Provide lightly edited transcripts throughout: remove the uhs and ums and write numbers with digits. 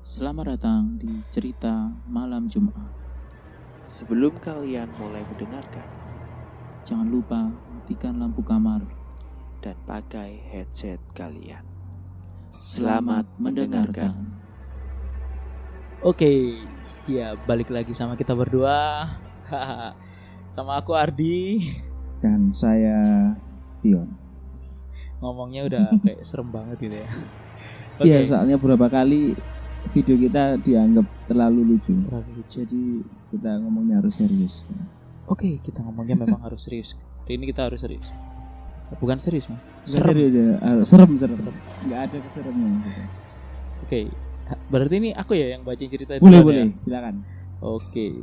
Selamat datang di cerita malam Jumat. Sebelum kalian mulai mendengarkan, Jangan lupa matikan lampu kamar. dan pakai headset kalian. Selamat mendengarkan. Oke, ya balik lagi sama kita berdua. Sama aku Ardi. Dan saya Tion. Ngomongnya udah kayak serem banget gitu ya. Iya, soalnya beberapa kali video kita dianggap terlalu lucu. Jadi kita ngomongnya harus serius. Oke, kita ngomongnya memang harus serius. Hari ini kita harus serius. Bukan serius, Mas. Nggak serius ya, serem. Nggak ada keseremnya. Gitu. Oke, berarti ini aku ya yang bacain cerita itu. Boleh, silakan. Oke.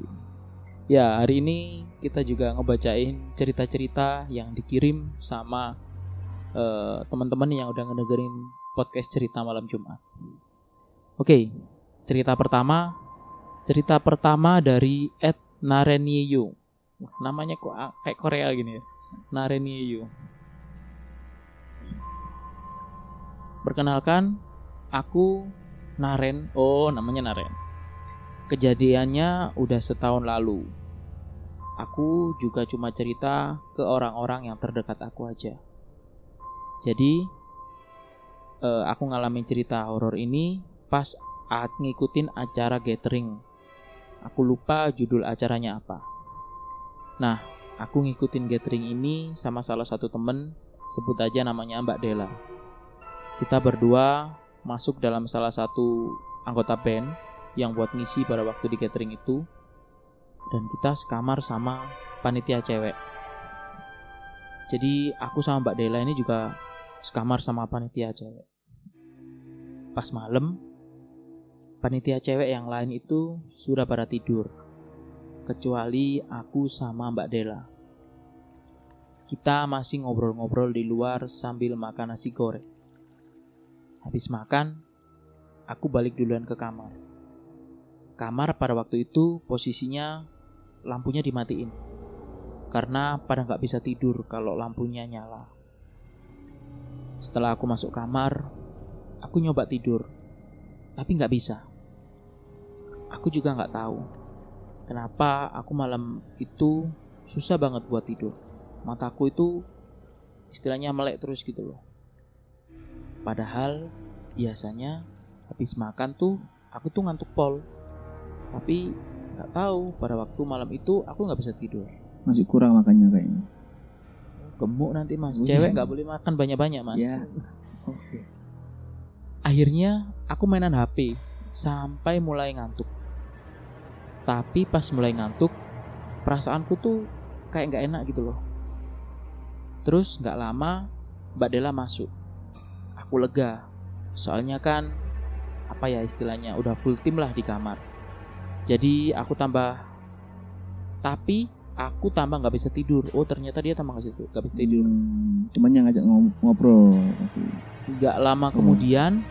Ya, hari ini kita juga ngebacain cerita-cerita yang dikirim sama teman-teman yang udah ngedengerin podcast cerita malam Jumat. Oke, cerita pertama dari @narenyeyu. Wah, namanya kok kayak Korea gini ya. Narenyeyu. Perkenalkan, aku Naren. Oh, namanya Naren. Kejadiannya udah setahun lalu. Aku juga cuma cerita ke orang-orang yang terdekat aku aja. Jadi, aku ngalamin cerita horor ini pas ngikutin acara gathering. Aku lupa judul acaranya apa. Nah, aku ngikutin gathering ini sama salah satu temen, sebut aja namanya Mbak Dela. Kita berdua masuk dalam salah satu anggota band yang buat ngisi pada waktu di gathering itu. Dan kita sekamar sama panitia cewek. Jadi aku sama Mbak Dela ini juga sekamar sama panitia cewek. Pas malam, panitia cewek yang lain itu sudah pada tidur, kecuali aku sama Mbak Dela. Kita masih ngobrol-ngobrol di luar sambil makan nasi goreng. Habis makan, aku balik duluan ke kamar. Kamar pada waktu itu posisinya lampunya dimatiin, karena pada gak bisa tidur kalau lampunya nyala. Setelah aku masuk kamar, aku nyoba tidur, tapi gak bisa. Aku juga gak tahu kenapa aku malam itu susah banget buat tidur. Mataku itu istilahnya melek terus gitu loh. Padahal biasanya habis makan tuh aku tuh ngantuk pol. Tapi gak tahu pada waktu malam itu aku gak bisa tidur. Masih kurang makannya kayaknya. Gemuk nanti Mas. Cewek gak boleh makan banyak-banyak Mas. Ya. Oke. Akhirnya aku mainan HP sampai mulai ngantuk. Tapi pas mulai ngantuk, perasaanku tuh kayak gak enak gitu loh. Terus gak lama Mbak Dela masuk. Aku lega, soalnya kan apa ya istilahnya udah full tim lah di kamar. Jadi aku tambah gak bisa tidur. Oh ternyata dia tambah gak bisa tidur. Cuman yang ngajak ngobrol pasti. Gak lama kemudian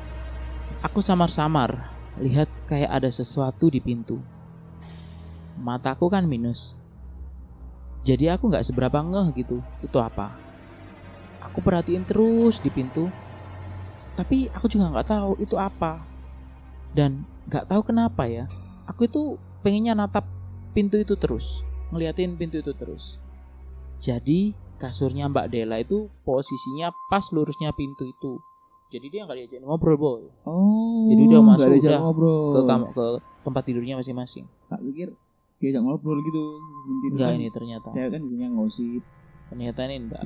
aku samar-samar lihat kayak ada sesuatu di pintu. Mataku kan minus, jadi aku gak seberapa ngeh gitu itu apa. Aku perhatiin terus di pintu, tapi aku juga gak tahu itu apa. Dan gak tahu kenapa ya, aku itu pengennya natap pintu itu terus, ngeliatin pintu itu terus. Jadi kasurnya Mbak Dela itu posisinya pas lurusnya pintu itu. Jadi dia gak diajak ngobrol boy. Oh. Jadi udah masuk udah ngobrol. ke tempat tidurnya masing-masing. Tak pikir diajak ngobrol gitu. Enggak, ini ternyata. Cewek kan biasanya ngosip. Ternyata ini Mbak.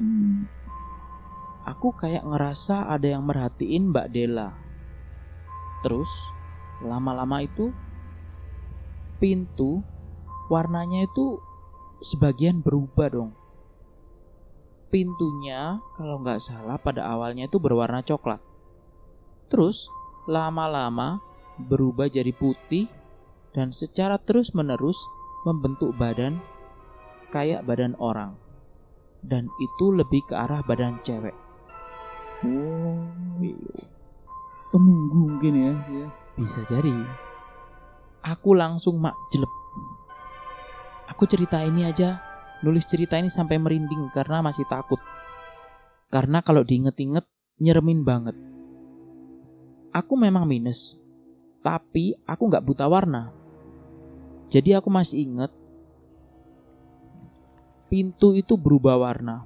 Aku kayak ngerasa ada yang merhatiin Mbak Dela. Terus lama-lama itu pintu warnanya itu sebagian berubah dong. Pintunya kalau nggak salah pada awalnya itu berwarna coklat. Terus lama-lama berubah jadi putih dan secara terus-menerus membentuk badan kayak badan orang. Dan itu lebih ke arah badan cewek. Oh, penunggu mungkin ya. Bisa jadi. Aku langsung jelek. Aku cerita ini aja, nulis cerita ini sampai merinding karena masih takut. Karena kalau diinget-inget nyeremin banget. Aku memang minus, Tapi aku nggak buta warna. Jadi aku masih ingat pintu itu berubah warna.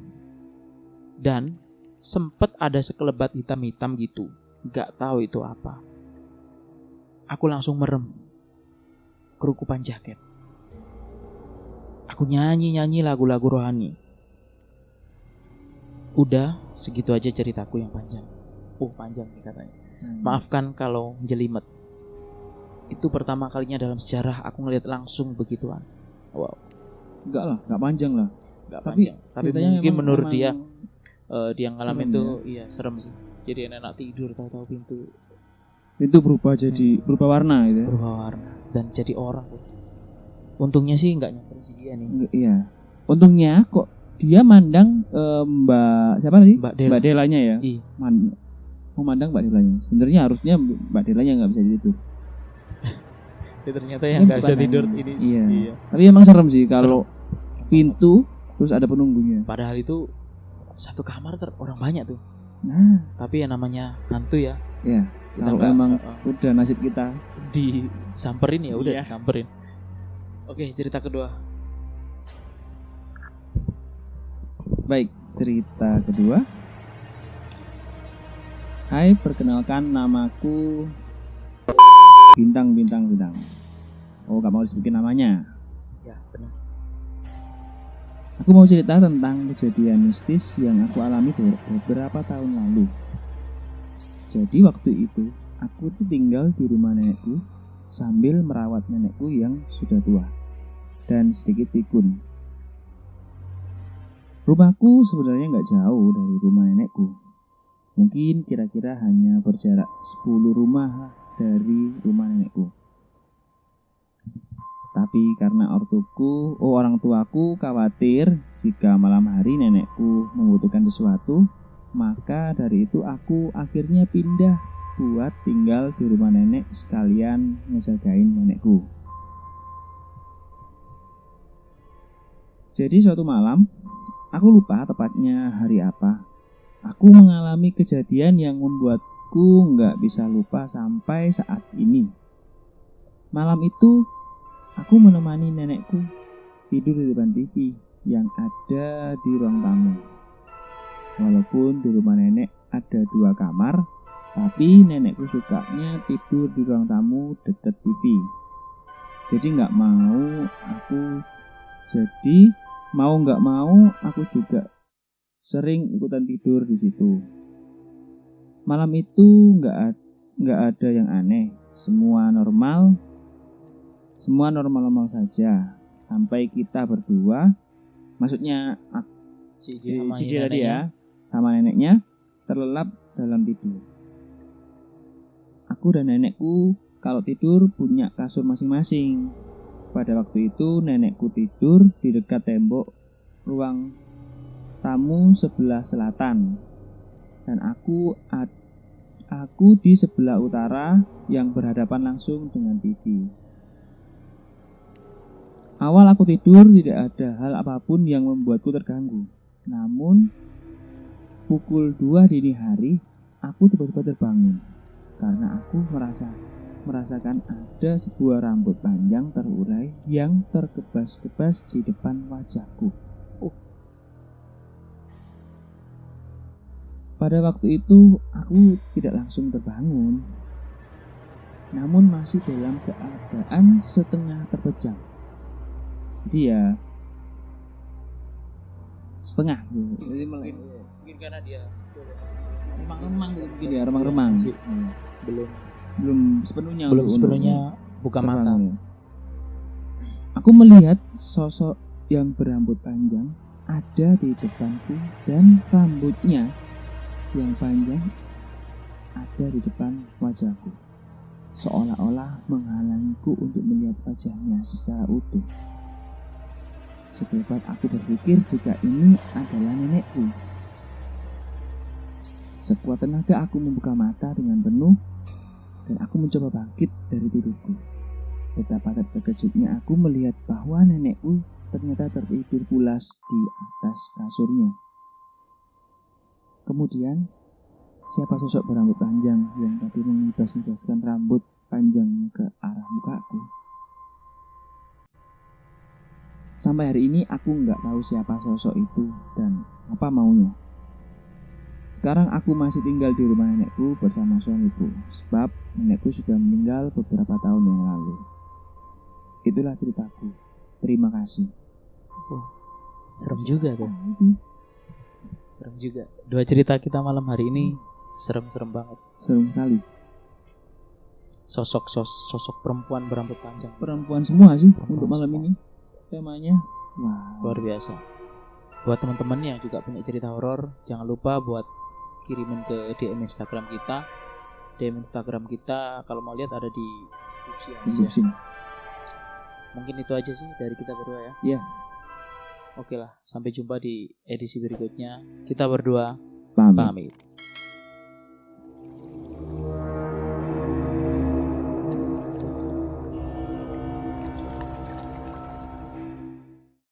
Dan sempet ada sekelebat hitam-hitam gitu. Nggak tahu itu apa. Aku langsung merem. Kerukupan jaket. Aku nyanyi lagu-lagu rohani. Udah, segitu aja ceritaku yang panjang. Panjang nih katanya. Maafkan kalau jelimet. Itu pertama kalinya dalam sejarah aku ngeliat langsung begituan. Wow. Enggak lah, enggak panjang lah. Enggak Tapi panjang. Tapi mungkin menurut dia ngalamin tuh iya serem sih. Jadi enak tidur tahu-tahu pintu berubah jadi berubah warna gitu ya. Berubah warna dan jadi orang. Untungnya sih enggak nyamperin si dia nih. Iya. Untungnya kok dia mandang Mbak siapa tadi? Mbak Delanya ya. Iya. Memandang Mbak Delanya. Sebenarnya harusnya Mbak Delanya nggak bisa tidur. Ya, ternyata yang nggak bisa tidur ini. Iya. Tapi emang serem sih kalau pintu terus ada penunggunya. Padahal itu satu kamar orang banyak tuh. Nah. Tapi yang namanya hantu ya. Iya. Kalau emang udah nasib kita disamperin ya udah samperin. Oke, cerita kedua. Baik, cerita kedua. Hai, perkenalkan namaku Bintang. Oh, gak mau disebutin namanya. Ya, benar. Aku mau cerita tentang kejadian mistis yang aku alami beberapa tahun lalu. Jadi waktu itu, aku tuh tinggal di rumah nenekku sambil merawat nenekku yang sudah tua dan sedikit pikun. Rumahku sebenarnya nggak jauh dari rumah nenekku. Mungkin kira-kira hanya berjarak 10 rumah dari rumah nenekku. Tapi karena orang tuaku khawatir jika malam hari nenekku membutuhkan sesuatu, maka dari itu aku akhirnya pindah buat tinggal di rumah nenek sekalian ngejagain nenekku. Jadi suatu malam, aku lupa tepatnya hari apa, aku mengalami kejadian yang membuatku nggak bisa lupa sampai saat ini. Malam itu, aku menemani nenekku tidur di depan TV yang ada di ruang tamu. Walaupun di rumah nenek ada 2 kamar, tapi nenekku sukanya tidur di ruang tamu dekat TV. Jadi mau nggak mau aku juga sering ikutan tidur di situ. Malam itu nggak ada yang aneh, semua normal saja sampai kita berdua, maksudnya si tadi ya, sama neneknya terlelap dalam tidur. Aku dan nenekku kalau tidur punya kasur masing-masing. Pada waktu itu nenekku tidur di dekat tembok ruang tamu sebelah selatan dan aku di sebelah utara yang berhadapan langsung dengan TV. Awal aku tidur tidak ada hal apapun yang membuatku terganggu. Namun pukul 2 dini hari aku tiba-tiba terbangun karena aku merasakan ada sebuah rambut panjang terurai yang terkebas-kebas di depan wajahku. Pada waktu itu aku tidak langsung terbangun, namun masih dalam keadaan setengah terpejam. Jadi ya setengah gitu. Jadi mungkin karena dia remang-remang. Belum sepenuhnya buka mata. Aku melihat sosok yang berambut panjang ada di depanku dan rambutnya yang panjang ada di depan wajahku, seolah-olah menghalangiku untuk melihat wajahnya secara utuh. Sekelebat aku berpikir jika ini adalah nenekku. Sekuat tenaga aku membuka mata dengan penuh dan aku mencoba bangkit dari tidurku. Betapa terkejutnya aku melihat bahwa nenekku ternyata tertidur pulas di atas kasurnya. Kemudian, siapa sosok berambut panjang yang tadi mengibas-ibaskan rambut panjang ke arah mukaku. Sampai hari ini aku nggak tahu siapa sosok itu dan apa maunya. Sekarang aku masih tinggal di rumah nenekku bersama suamiku, sebab nenekku sudah meninggal beberapa tahun yang lalu. Itulah ceritaku. Terima kasih. Serem juga tuh. Nah, itu Serem juga. Dua cerita kita malam hari ini serem-serem banget. serem sekali. Sosok perempuan berambut panjang. Perempuan semua sih Perempuan untuk malam semua. ini. Temanya wah, Luar biasa. Buat teman-teman yang juga punya cerita horor, jangan lupa buat kirimin ke DM Instagram kita. DM Instagram kita kalau mau lihat ada di deskripsi aja. deskripsi. Mungkin itu aja sih dari kita berdua ya. Iya. Oke lah, sampai jumpa di edisi berikutnya. Kita berdua Paham. pamit.